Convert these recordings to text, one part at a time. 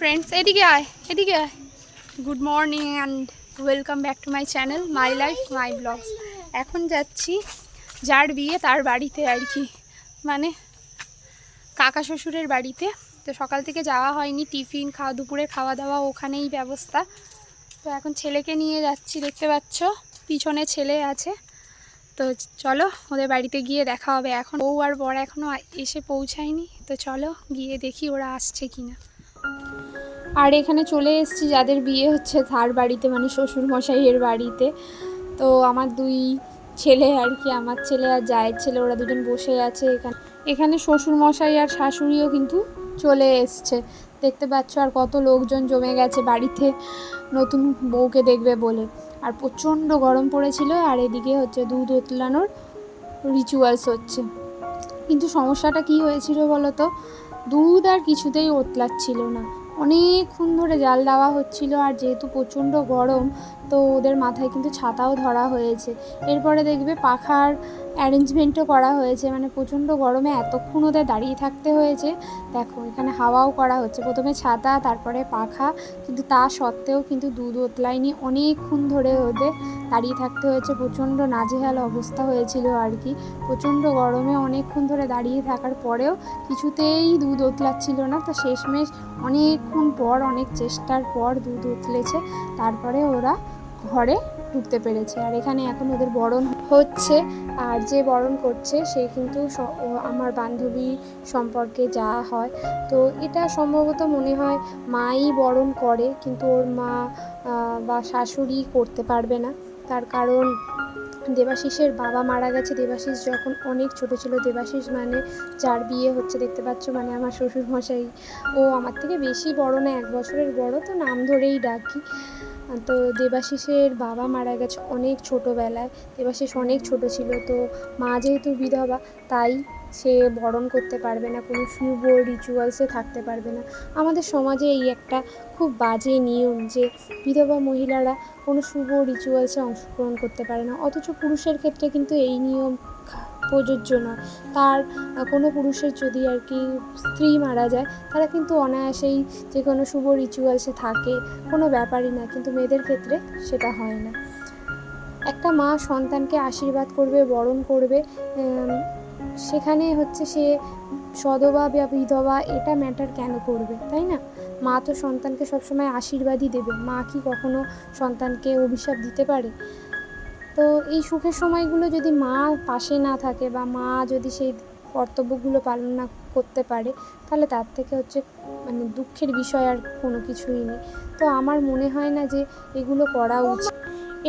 Friends, এদিকে আয়, এদিকে আয়। Good morning and welcome back to my channel my life my blogs. এখন যাচ্ছি যার বিয়ে তার বাড়িতে আর কি, মানে কাকা শ্বশুরের বাড়িতে। তো সকাল থেকে যাওয়া হয়নি, টিফিন দুপুরে খাওয়া দাওয়া ওখানেই ব্যবস্থা। তো এখন ছেলেকে নিয়ে যাচ্ছি, দেখতে পাচ্ছ পিছনে ছেলে আছে। তো চলো ওদের বাড়িতে গিয়ে দেখা হবে। এখন বউ আর বর এখনও এসে পৌঁছায়নি, তো চলো গিয়ে দেখি ওরা আসছে কিনা। আর এখানে চলে এসেছি যাদের বিয়ে হচ্ছে তার বাড়িতে, মানে শ্বশুরমশাইয়ের বাড়িতে। তো আমার দুই ছেলে আর কি, আমার ছেলে আর জায়ের ছেলে, ওরা দুজন বসে আছে এখানে শ্বশুরমশাই আর শাশুড়িও কিন্তু চলে এসছে, দেখতে পাচ্ছ। আর কত লোকজন জমে গেছে বাড়িতে নতুন বউকে দেখবে বলে। আর প্রচণ্ড গরম পড়েছিল, আর এদিকে হচ্ছে দুধ ওতলানোর রিচুয়ালস হচ্ছে। কিন্তু সমস্যাটা কি হয়েছিল বলো তো, দুধ আর কিছুতেই ওতলাচ্ছিল না, অনেকক্ষণ ধরে জাল দেওয়া হচ্ছিল। আর যেহেতু প্রচণ্ড গরম, তো ওদের মাথায় কিন্তু ছাতাও ধরা হয়েছে। এরপরে দেখবে পাখার অ্যারেঞ্জমেন্টও করা হয়েছে, মানে প্রচণ্ড গরমে এতক্ষণ ওদের দাঁড়িয়ে থাকতে হয়েছে। দেখো এখানে হাওয়াও করা হচ্ছে, প্রথমে ছাতা তারপরে পাখা, কিন্তু তা সত্ত্বেও কিন্তু দুধ ওতলায়নি, অনেকক্ষণ ধরে ওদের দাঁড়িয়ে থাকতে হয়েছে। প্রচণ্ড নাজেহাল অবস্থা হয়েছিল আর কি, প্রচণ্ড গরমে অনেকক্ষণ ধরে দাঁড়িয়ে থাকার পরেও কিছুতেই দুধ ওতলাচ্ছিল না। তো শেষমেশ অনেকক্ষণ পর, অনেক চেষ্টার পর দুধ উতলেছে, তারপরে ওরা ঘরে ঢুকতে পেরেছে। আর এখানে এখন ওদের বরণ হচ্ছে, আর যে বরণ করছে সে কিন্তু আমার বান্ধবী সম্পর্কে যা হয়। তো এটা সম্ভবত মনে হয় মাই বরণ করে, কিন্তু ওর মা বা শাশুড়ি করতে পারবে না। তার কারণ দেবাশিসের বাবা মারা গেছে। দেবাশিস যখন অনেক ছোট ছিল, দেবাশিস মানে যার বিয়ে হচ্ছে দেখতে পাচ্ছ, মানে আমার শ্বশুরমশাই, ও আমার থেকে বেশি বড় না, 1 বছরের বড়, তো নাম ধরেই ডাকি। তো দেবাশিসের বাবা মারা গেছে অনেক ছোটোবেলায়, দেবাশিস অনেক ছোট ছিল। তো মা যেহেতু বিধবা, তাই সে বরণ করতে পারবে না, কোনো শুভ রিচুয়ালসে থাকতে পারবে না। আমাদের সমাজে এই একটা খুব বাজে নিয়ম যে বিধবা মহিলারা কোনো শুভ রিচুয়ালসে অংশগ্রহণ করতে পারে না। অথচ পুরুষের ক্ষেত্রে কিন্তু এই নিয়ম প্রযোজ্য নয়। তার কোনো পুরুষের যদি আর কি স্ত্রী মারা যায়, তারা কিন্তু অনায়াসেই যে কোনো শুভ রিচুয়ালসে থাকে, কোনো ব্যাপারই না। কিন্তু মেয়েদের ক্ষেত্রে সেটা হয় না। একটা মা সন্তানকে আশীর্বাদ করবে, বরণ করবে, সেখানে হচ্ছে সে সধবা বা বিধবা এটা ম্যাটার কেন করবে, তাই না? মা তো সন্তানকে সবসময় আশীর্বাদই দেবে, মা কি কখনো সন্তানকে অভিশাপ দিতে পারে? তো এই সুখের সময়গুলো যদি মা পাশে না থাকে, বা মা যদি সেই কর্তব্যগুলো পালন না করতে পারে, তাহলে তার থেকে হচ্ছে মানে দুঃখের বিষয় আর কোনো কিছুই নেই। তো আমার মনে হয় না যে এগুলো করা উচিত।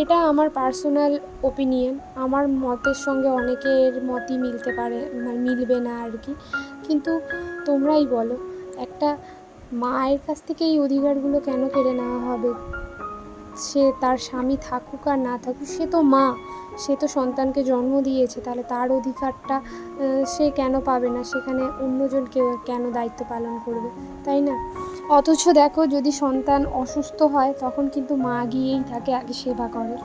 এটা আমার পার্সোনাল ওপিনিয়ন, আমার মতের সঙ্গে অনেকের মতই মিলতে পারে, মিলবে না আর কি। কিন্তু তোমরাই বলো, একটা মায়ের কাছ থেকে এই অধিকারগুলো কেন কেড়ে নেওয়া হবে? সে তার স্বামী থাকুক আর না থাকুক, সে তো মা, সে তো সন্তানকে জন্ম দিয়েছে, তাহলে তার অধিকারটা সে কেন পাবে না? সেখানে অন্যজন কেন দায়িত্ব পালন করবে, তাই না? অথচ দেখো, যদি সন্তান অসুস্থ হয় তখন কিন্তু মা গিয়েই তাকে আগে সেবা করে।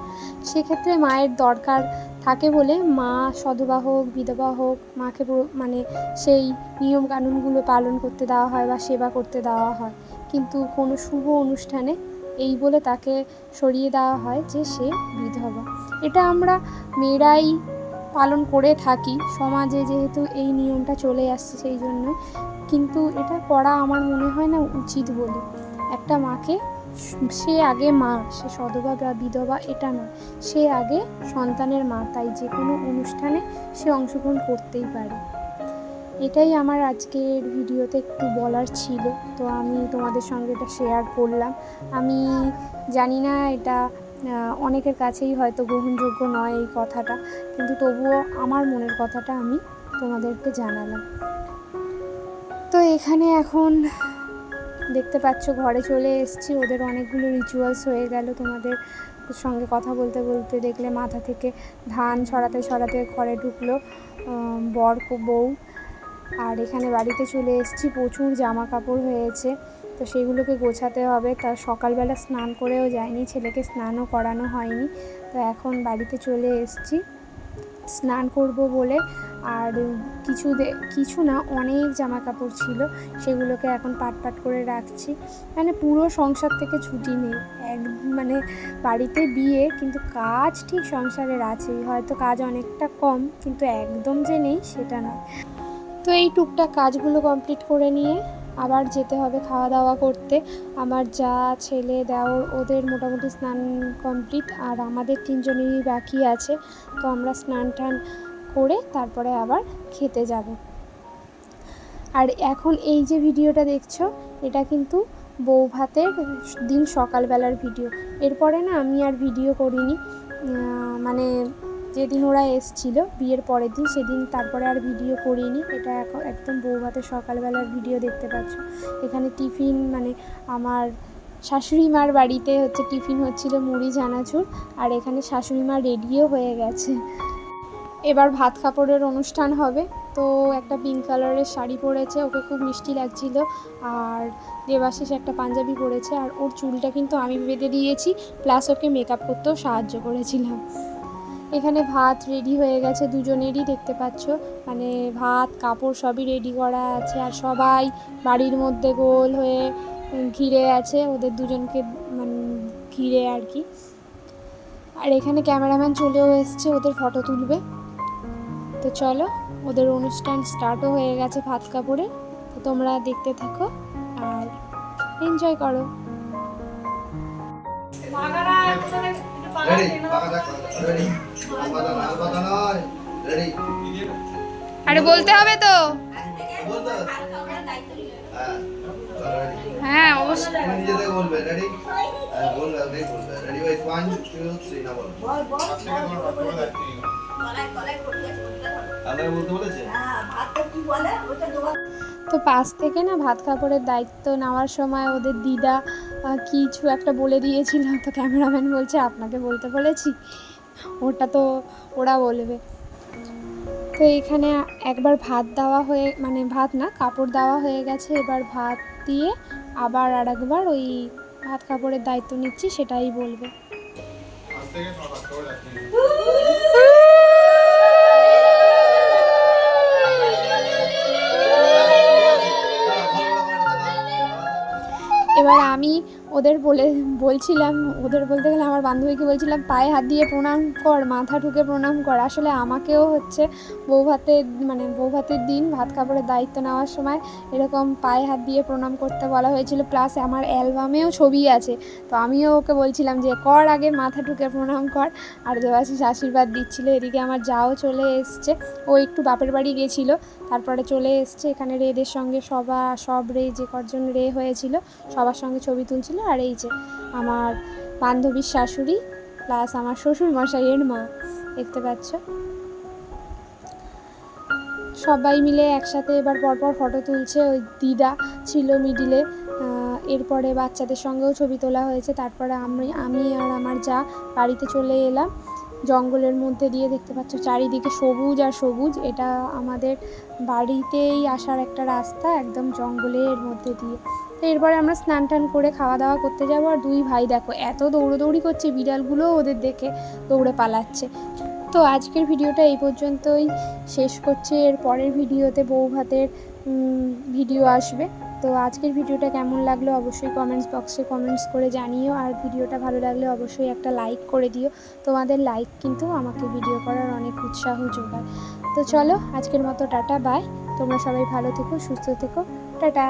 সেক্ষেত্রে মায়ের দরকার থাকে বলে মা সধবা হোক বিধবা হোক, মাকে মানে সেই নিয়ম কানুনগুলো পালন করতে দেওয়া হয় বা সেবা করতে দেওয়া হয়। কিন্তু কোনো শুভ অনুষ্ঠানে এই বলে তাকে সরিয়ে দেওয়া হয় যে সে বিধবা। এটা আমরা মেয়েরাই পালন করে থাকি সমাজে, যেহেতু এই নিয়মটা চলে আসছে সেই জন্য। কিন্তু এটা করা আমার মনে হয় না উচিত বলে। একটা মাকে, সে আগে মা, সে সধবা বা বিধবা এটা নয়, সে আগে সন্তানের মা, তাই যে কোনো অনুষ্ঠানে সে অংশগ্রহণ করতেই পারে। এটাই আমার আজকের ভিডিওতে একটু বলার ছিল, তো আমি তোমাদের সঙ্গে এটা শেয়ার করলাম। আমি জানি না এটা অনেকের কাছেই হয়তো গ্রহণযোগ্য নয় এই কথাটা, কিন্তু তবুও আমার মনের কথাটা আমি তোমাদেরকে জানালাম। তো এখানে এখন দেখতে পাচ্ছ ঘরে চলে এসেছি, ওদের অনেকগুলো রিচুয়ালস হয়ে গেল। তোমাদের সঙ্গে কথা বলতে বলতে দেখলে মাথা থেকে ধান সরাতে সরাতে ঘরে ঢুকলো বর বউ। আর এখানে বাড়িতে চলে এসেছি, প্রচুর জামা কাপড় হয়েছে, তো সেগুলোকে গোছাতে হবে। তার সকালবেলা স্নান করেও যায়নি, ছেলেকে স্নানও করানো হয়নি। তো এখন বাড়িতে চলে এসেছি, স্নান করব বলে। আর কিছু না অনেক জামা কাপড় ছিল, সেগুলোকে এখন পাট করে রাখছি। মানে পুরো সংসার থেকে ছুটি নেই, মানে বাড়িতে বিয়ে কিন্তু কাজ ঠিক সংসারের আছেই, হয়তো কাজ অনেকটা কম কিন্তু একদম যে নেই সেটা নয়। তো এই টুকটাক কাজগুলো কমপ্লিট করে নিয়ে আবার যেতে হবে খাওয়া দাওয়া করতে। আমার যা, ছেলে, দেওর ওদের মোটামুটি স্নান কমপ্লিট, আর আমাদের 3 জনেরই বাকি আছে। তো আমরা স্নান টান করে তারপরে আবার খেতে যাব। আর এখন এই যে ভিডিওটা দেখছো, এটা কিন্তু বউ ভাতের দিন সকালবেলার ভিডিও। এরপরে না আমি আর ভিডিও করিনি, মানে যেদিন ওরা এসছিল বিয়ের পরের দিন, সেদিন তারপরে আর ভিডিও করিনি। এটা এখন একদম বউ ভাতের সকালবেলার ভিডিও দেখতে পাচ্ছ। এখানে টিফিন, মানে আমার শাশুড়ি মার বাড়িতে হচ্ছে টিফিন হচ্ছিল মুড়ি চানাচুর, আর এখানে শাশুড়ি মা রেডিও হয়ে গেছে। এবার ভাত কাপড়ের অনুষ্ঠান হবে। তো একটা পিঙ্ক কালারের শাড়ি পরেছে, ওকে খুব মিষ্টি লাগছিল। আর দেবাশিস একটা পাঞ্জাবি পরেছে, আর ওর চুলটা কিন্তু আমি বেঁধে দিয়েছি, প্লাস ওকে মেকআপ করতেও সাহায্য করেছিলাম। এখানে ভাত রেডি হয়ে গেছে দুজনেরই, দেখতে পাচ্ছ। মানে ভাত কাপড় সবই রেডি করা আছে, আর সবাই বাড়ির মধ্যে গোল হয়ে ঘিরে আছে, ওদের দুজনকে মানে ঘিরে আর কি। আর এখানে ক্যামেরাম্যান চলেও এসছে, ওদের ফটো তুলবে। তো চলো, ওদের অনুষ্ঠান স্টার্টও হয়ে গেছে ভাত কাপড়ে। তো তোমরা দেখতে থাকো আর এনজয় করো। আরে বলতে হবে তো। হ্যাঁ অবশ্যই। তো পাশ থেকে না ভাত কাপড়ের দায়িত্ব নেওয়ার সময় ওদের দিদা কিছু একটা বলে দিয়েছিল, তো ক্যামেরাম্যান বলছে আপনাকে বলতে বলেছি, ওটা তো ওরা বলবে। তো এখানে একবার ভাত দেওয়া হয়ে, মানে ভাত না কাপড় দেওয়া হয়ে গেছে, এবার ভাত দিয়ে আবার আর একবার ওই ভাত কাপড়ের দায়িত্ব নিচ্ছি, সেটাই বলবে। এবার আমি বলছিলাম, ওদের বলতে গেলে আমার বান্ধবীকে বলছিলাম পায়ে হাত দিয়ে প্রণাম কর, মাথা ঠুকে প্রণাম কর। আসলে আমাকেও হচ্ছে বউ ভাতের দিন ভাত কাপড়ের দায়িত্ব নেওয়ার সময় এরকম পায়ে হাত দিয়ে প্রণাম করতে বলা হয়েছিল, প্লাস আমার অ্যালবামেও ছবি আছে। তো আমিও ওকে বলছিলাম যে কর, আগে মাথা ঠুকে প্রণাম কর। আর দেবাশিস আশীর্বাদ দিচ্ছিলো। এদিকে আমার যাও চলে এসছে, ও একটু বাপের বাড়ি গেছিলো, তারপরে চলে এসছে। এখানে রেদের সঙ্গে সব রে যে কজন রে হয়েছিল সবার সঙ্গে ছবি তুলছিল। আর এই যে আমার বান্ধবীর শাশুড়ি প্লাস আমার শ্বশুর মশাইয়ের মা, দেখতে পাচ্ছ। সবাই মিলে একসাথে এবার পরপর ফটো তুলছে। ওই দিদা ছিল মিডিলে, এরপরে বাচ্চাদের সঙ্গেও ছবি তোলা হয়েছে। তারপরে আমি আর আমার যা বাড়িতে চলে এলাম জঙ্গলের মধ্যে দিয়ে, দেখতে পাচ্ছ চারিদিকে সবুজ আর সবুজ। এটা আমাদের বাড়িতেই আসার একটা রাস্তা, একদম জঙ্গলের মধ্যে দিয়ে। তো এরপরে আমরা স্নান টান করে খাওয়া দাওয়া করতে যাবো। আর দুই ভাই দেখো এত দৌড়োদৌড়ি করছে, বিড়ালগুলোও ওদের দেখে দৌড়ে পালাচ্ছে। তো আজকের ভিডিওটা এই পর্যন্তই শেষ করছি। এর পরের ভিডিওতে বউ ভাতের ভিডিও আসবে। তো আজকের ভিডিওটা কেমন লাগলো অবশ্যই কমেন্টস বক্সে কমেন্টস করে জানিও। আর ভিডিওটা ভালো লাগলে অবশ্যই একটা লাইক করে দিও, তোমাদের লাইক কিন্তু আমাকে ভিডিও করার অনেক উৎসাহ যোগায়। তো চলো আজকের মতো টাটা, বাই। তোমরা সবাই ভালো থেকো, সুস্থ থেকো, টাটা।